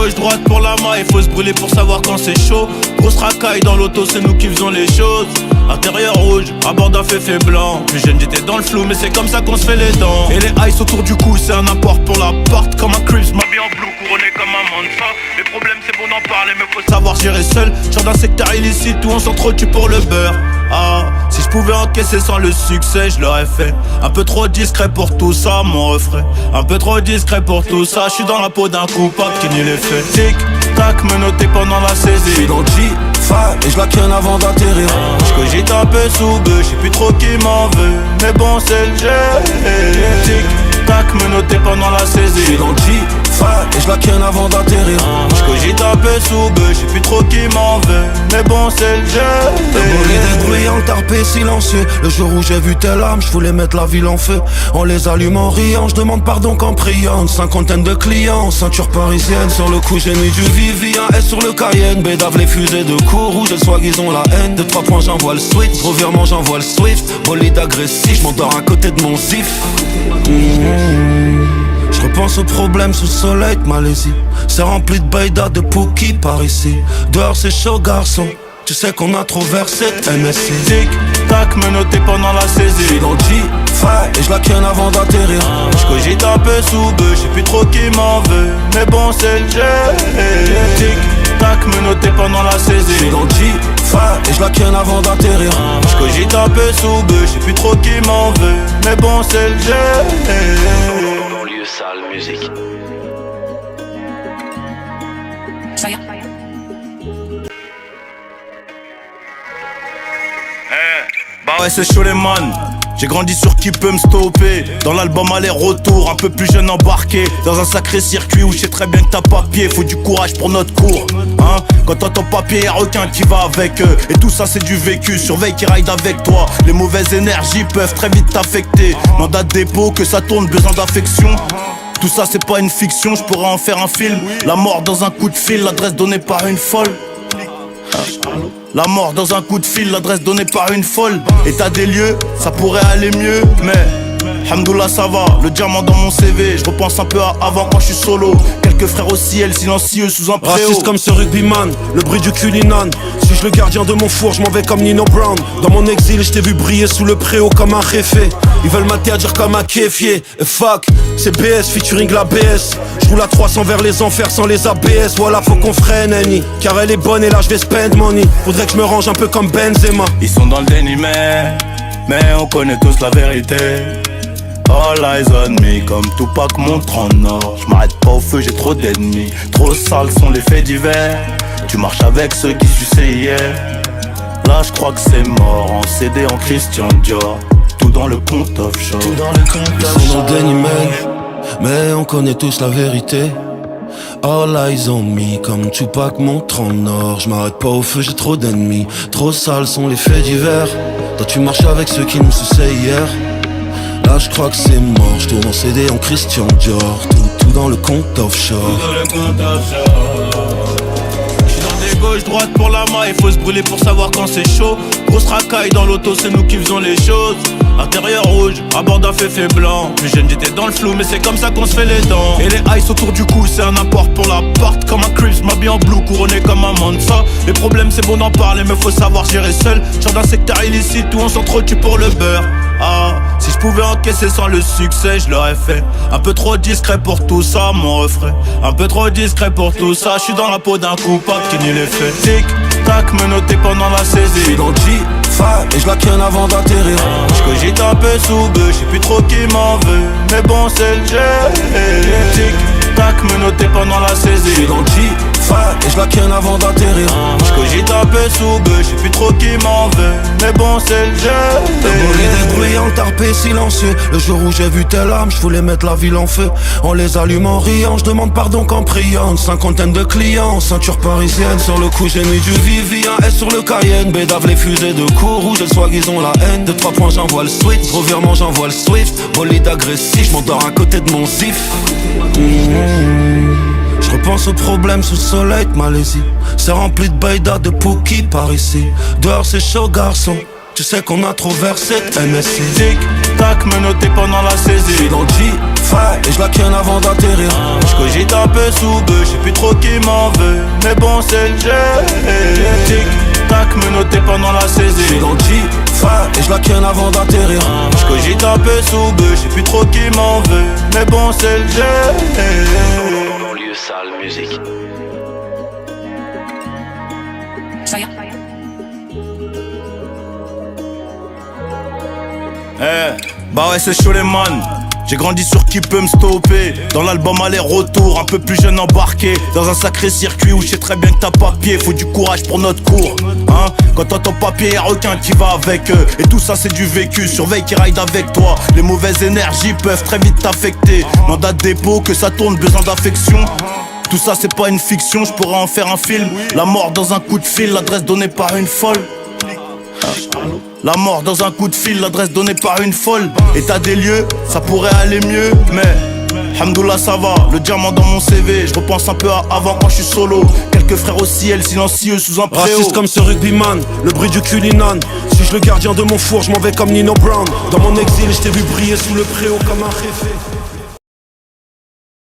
gauche-droite pour la maille, faut se brûler pour savoir quand c'est chaud. Grosse racaille dans l'auto, c'est nous qui faisons les choses. Intérieur rouge, à bord d'un féfé blanc. Plus jeune j'étais dans le flou, mais c'est comme ça qu'on se fait les dents. Et les ice autour du cou, c'est un apport pour la porte. Comme un Crips, ma vie en blue, couronné comme un Mansa. Les problèmes c'est bon d'en parler, mais faut savoir gérer seul. Genre d'un secteur illicite où on s'entretue pour le beurre. Ah, si je pouvais encaisser sans le succès, je l'aurais fait. Un peu trop discret pour tout ça, mon refrain. Un peu trop discret pour tout ça. Je suis dans la peau d'un coupable qui nie les faits. Tic tac, menotté pendant la saisie. J'suis dans le G5 et je la ken avant d'atterrir. J'cogite un peu sous bœuf, j'sais plus trop qui m'en veut. Mais bon c'est le jeu. Tic tac, menotté pendant la saisie. J'suis dans le G5 et je la ken avant d'atterrir. J'cogite un peu sous bœuf, j'sais plus trop qui m'en veut. Mais bon c'est le jeu. Bolide bruyant, tarpé silencieux. Le jour où j'ai vu telle âme, je voulais mettre la ville en feu. On les allume en riant, je demande pardon qu'en priant. Une cinquantaine de clients, ceinture parisienne. Sur le coup j'ai mis du Vivi, un S sur le Cayenne. Bédave les fusées de cours, rouge et swag ils ont la haine. De 3 points j'envoie le switch, revirement j'envoie le Swift. Bolide agressif, j'm'endors à côté de mon zif. Je repense aux problèmes sous le soleil de Malaisie. C'est rempli de baïda, de Pookie par ici. Dehors c'est chaud garçon. Tu sais qu'on a trop versé de MSC. Tic tac, menotté pendant la saisie. J'suis dans le G5 et je la ken avant d'atterrir. J'cogite un peu sous bœuf, j'sais plus trop qui m'en veut. Mais bon c'est le jeu. Tic tac, menotté pendant la saisie. J'suis dans le G5 et je la ken avant d'atterrir. J'cogite un peu sous bœuf, j'sais plus trop qui m'en veut. Mais bon c'est le jeu. Banlieue sale musique. Bah ouais c'est chaud les man. J'ai grandi sur qui peut me stopper. Dans l'album aller-retour, un peu plus jeune embarqué. Dans un sacré circuit où je sais très bien que t'as pas pied. Faut du courage pour notre cours, hein. Quand t'entends papier, y'a requin qui va avec eux. Et tout ça c'est du vécu, surveille qui ride avec toi. Les mauvaises énergies peuvent très vite t'affecter. Mandat de dépôt, que ça tourne, besoin d'affection. Tout ça c'est pas une fiction, je pourrais en faire un film. La mort dans un coup de fil, l'adresse donnée par une folle. La mort dans un coup de fil, l'adresse donnée par une folle. État des lieux, ça pourrait aller mieux, mais Hamdoullah ça va, le diamant dans mon CV. Je repense un peu à avant quand je suis solo. Quelques frères au ciel, silencieux sous un préau. Raciste comme ce rugbyman, le bruit du culinan. Suis-je le gardien de mon four, je m'en vais comme Nino Brown. Dans mon exil, je t'ai vu briller sous le préau comme un réfé. Ils veulent m'interdire comme un kéfier. Et fuck, c'est BS featuring la BS. Je roule à 300 vers les enfers sans les ABS. Voilà, faut qu'on freine, Annie. Car elle est bonne et là je vais spend money. Faudrait que je me range un peu comme Benzema. Ils sont dans le déni mais on connaît tous la vérité. All eyes on me, comme Tupac montre en or. J'm'arrête pas au feu, j'ai trop d'ennemis. Trop sales sont les faits divers. Tu marches avec ceux qui suçaient hier. Là j'crois que c'est mort, en CD en Christian Dior. Tout dans le compte offshore. Ils sont dans le déni, mais on connaît tous la vérité. All eyes on me, comme Tupac montre en or. J'm'arrête pas au feu, j'ai trop d'ennemis. Trop sales sont les faits divers. Toi tu marches avec ceux qui nous suçaient hier. Là je crois que c'est mort, je tourne en CD en Christian Dior. Tout dans le compte offshore. J'suis dans des gauche-droite pour la maille, faut se brûler pour savoir quand c'est chaud. Grosse racaille dans l'auto, c'est nous qui faisons les choses. Intérieur rouge, à bord d'un féfé blanc. Plus jeune j'étais dans le flou, mais c'est comme ça qu'on se fait les dents. Et les ice autour du cou, c'est un apport pour la porte. Comme un Crips, ma vie en blue, couronné comme un Mansa. Les problèmes c'est bon d'en parler, mais faut savoir gérer seul. Genre d'un secteur illicite où on s'entretue pour le beurre. Ah, si je pouvais encaisser sans le succès, je l'aurais fait. Un peu trop discret pour tout ça, mon refrain. Un peu trop discret pour tout ça. Je suis dans la peau d'un coupable qui nie les faits. Tic tac, menotté pendant la saisie. J'suis dans le G5 et je la ken avant d'atterrir. J'cogite un peu sous bœuf, j'sais plus trop qui m'en veut. Mais bon c'est le jeu. Tic tac, menotté pendant la saisie. J'suis dans le G5 et je la ken avant d'atterrir. J'cogite un peu sous bœuf, j'sais plus trop qui m'en veut. Mais bon c'est le jeu. Bolide bruyant, tarpé silencieux. Le jour où j'ai vu telle âme, je voulais mettre la ville en feu. On les allume en riant, je demande pardon qu'en priant. Une cinquantaine de clients, ceinture parisienne. Sur le coup j'ai mis du Vivi, un S sur le Cayenne. Bédave les fusées de cours, rouge et swag ils ont la haine. De 3 points j'envoie le switch, revirement j'envoie le Swift. Bolide agressif, j'm'endors à côté de mon zif. Je repense aux problèmes sous le soleil de Malaisie. C'est rempli de baïda, de Pookie par ici. Dehors c'est chaud garçon. tu sais qu'on a trop versé. MSC. Tic tac, menotté pendant la saisie. J'suis dans le G5 et je la ken avant d'atterrir. J'cogite un peu sous bœuf, j'sais plus trop qui m'en veut. Mais bon c'est le jeu. Tic tac, menotté pendant la saisie. J'suis dans le G5 et je la ken avant d'atterrir. J'cogite un peu sous bœuf, j'sais plus trop qui m'en veut. Mais bon c'est le jeu. Banlieue sale musique. Bah ouais c'est chaud les man. J'ai grandi sur qui peut me stopper. Dans l'album aller-retour, un peu plus jeune embarqué. Dans un sacré circuit où je sais très bien que t'as pas pied. Faut du courage pour notre cours, hein. Quand t'entends papier, y'a requin qui va avec eux. Et tout ça c'est du vécu, surveille qui ride avec toi. Les mauvaises énergies peuvent très vite t'affecter. Mandat de dépôt, que ça tourne, besoin d'affection. Tout ça c'est pas une fiction, je pourrais en faire un film. La mort dans un coup de fil, l'adresse donnée par une folle. La mort dans un coup de fil, l'adresse donnée par une folle. État des lieux, ça pourrait aller mieux, mais Hamdoullah ça va, le diamant dans mon CV. Je repense un peu à avant quand je suis solo. Quelques frères au ciel, silencieux sous un préau. Raciste comme ce rugbyman, le bruit du culinan. Suis-je le gardien de mon four, je m'en vais comme Nino Brown. Dans mon exil, je t'ai vu briller sous le préau comme un réfé.